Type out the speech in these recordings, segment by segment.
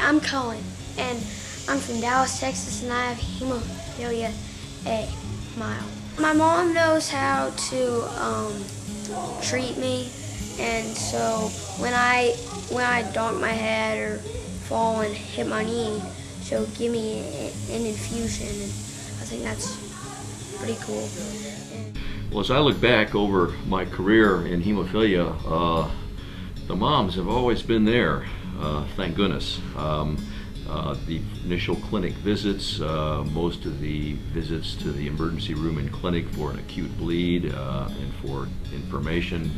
I'm Colin, and I'm from Dallas, Texas, and I have hemophilia A, mild. My mom knows how to treat me, and so when I donk my head or fall and hit my knee, she'll give me an infusion, and I think that's pretty cool. Well, as I look back over my career in hemophilia, the moms have always been there, thank goodness. The initial clinic visits, most of the visits to the emergency room and clinic for an acute bleed and for information,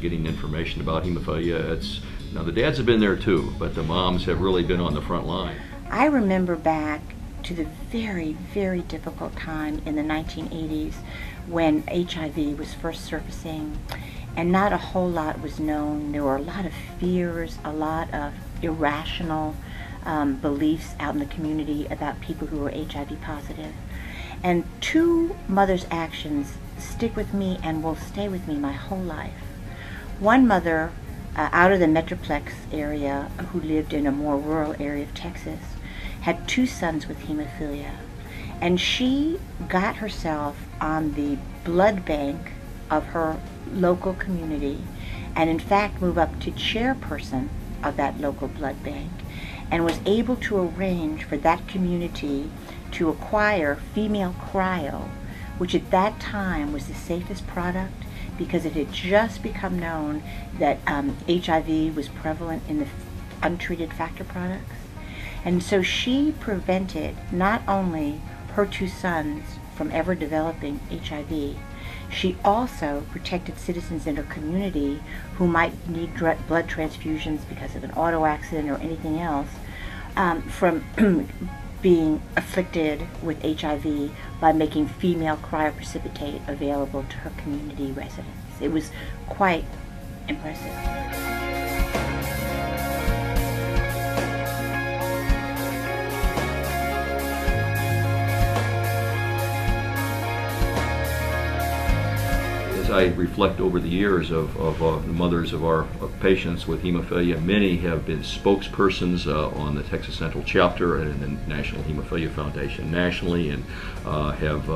getting information about hemophilia. Now the dads have been there too, but the moms have really been on the front line. I remember back to the very, very difficult time in the 1980s when HIV was first surfacing, and not a whole lot was known. There were a lot of fears, a lot of irrational beliefs out in the community about people who were HIV positive. And two mothers' actions stick with me and will stay with me my whole life. One mother out of the Metroplex area who lived in a more rural area of Texas had two sons with hemophilia, and she got herself on the blood bank of her local community, and in fact moved up to chairperson of that local blood bank, and was able to arrange for that community to acquire female cryo, which at that time was the safest product because it had just become known that HIV was prevalent in the untreated factor products. And so she prevented not only her two sons from ever developing HIV, she also protected citizens in her community who might need blood transfusions because of an auto accident or anything else from being afflicted with HIV by making female cryoprecipitate available to her community residents. It was quite impressive. As I reflect over the years of the mothers of our patients with hemophilia, many have been spokespersons on the Texas Central chapter and in the National Hemophilia Foundation nationally, and have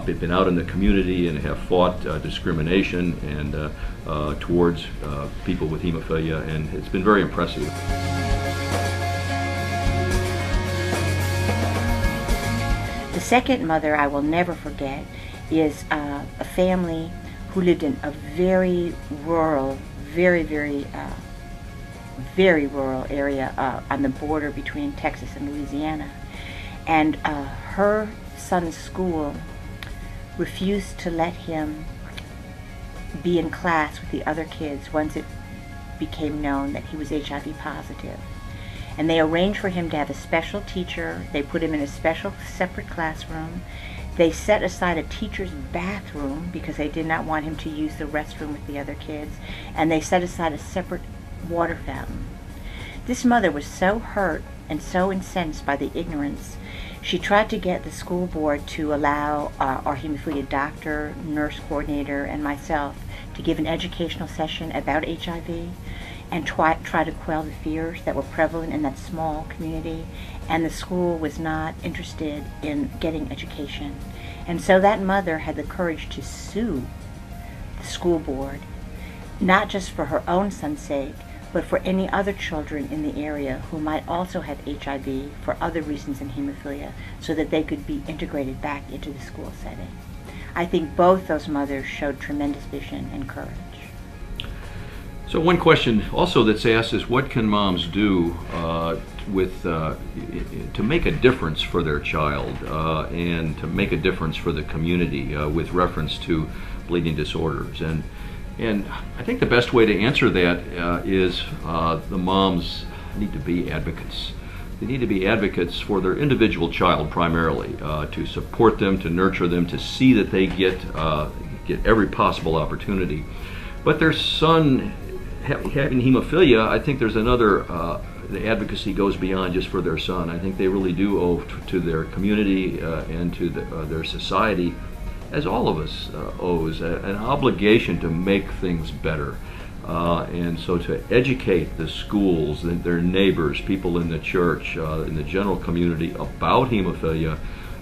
been out in the community and have fought discrimination and towards people with hemophilia, and it's been very impressive. The second mother I will never forget is a family who lived in a very rural, very rural area on the border between Texas and Louisiana. And her son's school refused to let him be in class with the other kids once it became known that he was HIV positive. And they arranged for him to have a special teacher. They put him in a special separate classroom. They set aside a teacher's bathroom because they did not want him to use the restroom with the other kids, and they set aside a separate water fountain. This mother was so hurt and so incensed by the ignorance, she tried to get the school board to allow our hemophilia doctor, nurse coordinator, and myself to give an educational session about HIV and try to quell the fears that were prevalent in that small community, and the school was not interested in getting education. And so that mother had the courage to sue the school board, not just for her own son's sake, but for any other children in the area who might also have HIV for other reasons than hemophilia, so that they could be integrated back into the school setting. I think both those mothers showed tremendous vision and courage. So one question also that's asked is, what can moms do to make a difference for their child and to make a difference for the community with reference to bleeding disorders? And I think the best way to answer that is the moms need to be advocates. They need to be advocates for their individual child primarily, to support them, to nurture them, to see that they get every possible opportunity. But their son having hemophilia, I think there's another, the advocacy goes beyond just for their son. I think they really do owe to their community and to their society, as all of us owes, an obligation to make things better. And so to educate the schools, their neighbors, people in the church, in the general community about hemophilia,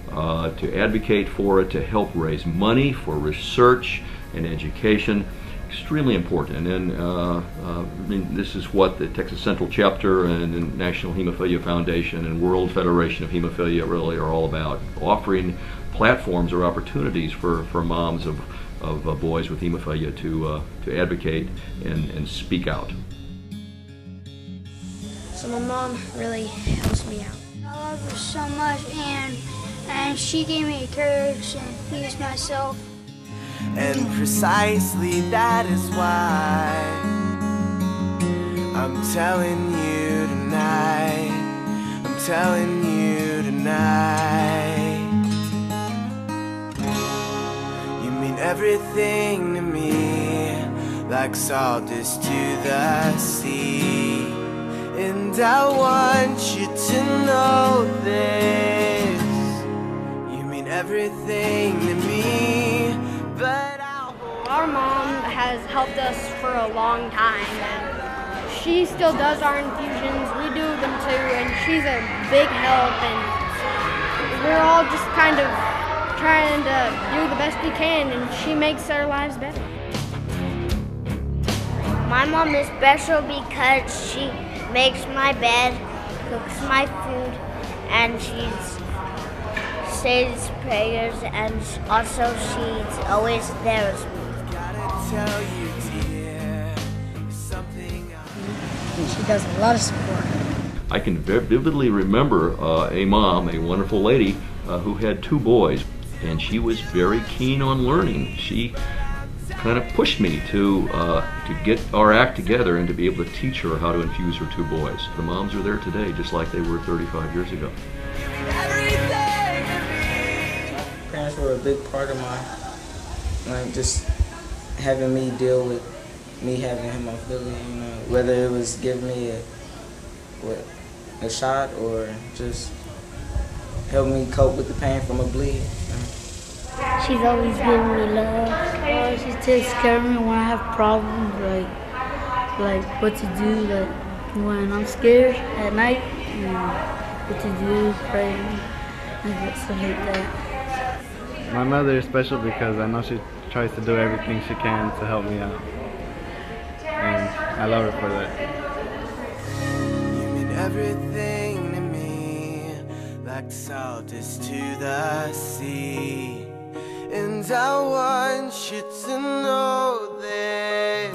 to advocate for it, to help raise money for research and education, extremely important. And then, I mean, this is what the Texas Central Chapter and the National Hemophilia Foundation and World Federation of Hemophilia really are all about, offering platforms or opportunities for moms of boys with hemophilia to advocate and speak out. So my mom really helps me out. I love her so much, and she gave me courage and ease myself. And precisely that is why I'm telling you tonight, I'm telling you tonight. You mean everything to me, like salt is to the sea. And I want you to know this. You mean everything to me, but our mom has helped us for a long time, and she still does our infusions. We do them too, and she's a big help, and we're all just kind of trying to do the best we can, and she makes our lives better. My mom is special because she makes my bed, cooks my food, and she says prayers, and also she's always there with me. She does a lot of support. I can vividly remember a mom, a wonderful lady, who had 2 boys, and she was very keen on learning. She kind of pushed me to get our act together and to be able to teach her how to infuse her 2 boys. The moms are there today just like they were 35 years ago. Parents were a big part of just having me deal with me having hemophilia, you know, whether it was giving me a shot or just help me cope with the pain from a bleed. She's always giving me love. She takes care of me when I have problems, like what to do, like when I'm scared at night, what to do, pray, and stuff like that. My mother is special because I know she tries to do everything she can to help me out, and I love her for that. You mean everything to me, like salt is to the sea. And I want you to know this.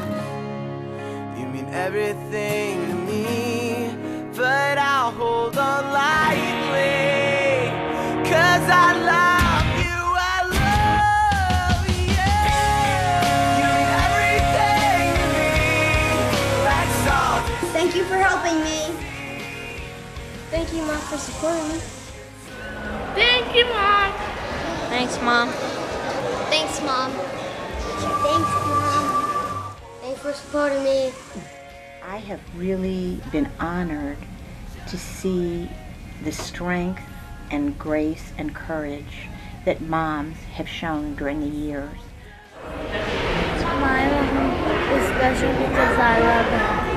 You mean everything to me, but I'll hold on lightly, 'cause I love you, I love you. You mean everything to me, like salt. Thank you for helping me. Thank you, Mom, for supporting me. Thank you, Mom. Thanks, Mom. Thanks, Mom. Thanks, Mom. Thanks for supporting me. I have really been honored to see the strength and grace and courage that moms have shown during the years. My mom is special because I love her.